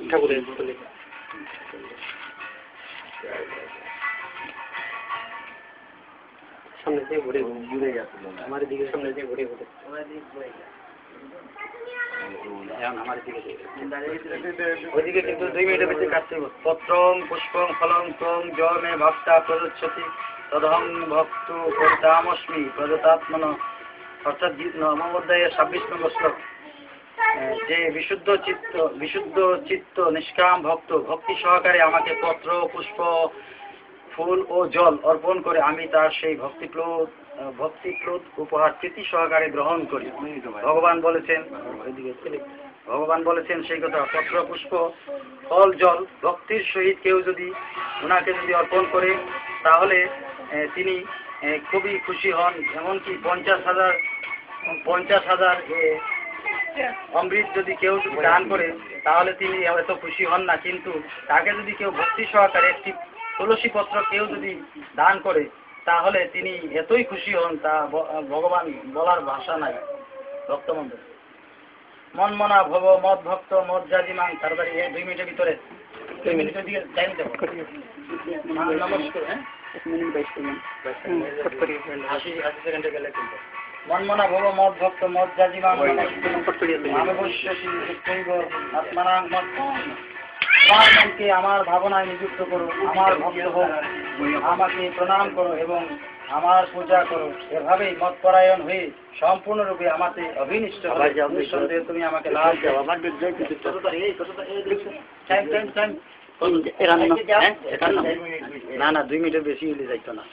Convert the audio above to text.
ঠাকুরের সামনে থেকে ঘুরে ঘুরে যাচ্ছে, আমার দিকে সামনে থেকে ঘুরে ঘুরে ওইদিকে কিন্তু 2 মিনিটের বেশি কাটতে হবে। পত্রং পুষ্পং ফলং ত্বং য মে ভক্তা প্রদচ্ছতি তদহং ভক্ত পরিতামস্মি প্রদতাত্মন। অর্থাৎ নবম অধ্যায়ের 26 নম্বর শ্লোক। যে বিশুদ্ধ চিত্ত নিষ্কাম ভক্ত ভক্তি সহকারে আমাকে পত্র পুষ্প ফুল ও জল অর্পণ করে আমি তার সেই ভক্তিপ্রদ উপহার প্রীতি সহকারে গ্রহণ করি। ভগবান বলেছেন সেই কথা, পত্র পুষ্প ফল জল ভক্তির সহিত কেউ যদি ওনাকে যদি অর্পণ করে তাহলে তিনি খুবই খুশি হন। এমনকি 50,000 অমৃত যদি কেউ দান করে তাহলে তিনি এত খুশি হন না, কিন্তু তাকে যদি কেউ ভক্তি সহকারে একটি তুলসী পত্র কেউ যদি দান করে তাহলে তিনি এতই খুশি হন, তা ভগবান বলার ভাষা নাই। ভক্তমন্দ মন মনা ভব মদ ভক্ত মদ জাজিমাং। তাড়াতাড়ি 2 মিনিটের ভিতরে 2 মিনিটের দিকে টাইম দেবো। নমস্কার। 80 সেকেন্ডে গেলে কিন্তু মন মনা ভব মদ ভক্ত মদ জাজিমাং আত্মানাং মত। আমার মনকে আমার ভাবনায় নিযুক্ত করো, আমার ভক্ত হোক, আমাকে প্রণাম করো এবং আমার পূজা করো। এভাবেই মতপরায়ণ হয়ে সম্পূর্ণরূপে আমাকে অভিনিষ্ট হবে। নিঃসন্দেহে তুমি আমাকে লাভ দাও। না 2 মিনিটের বেশি হলে যাইতো না।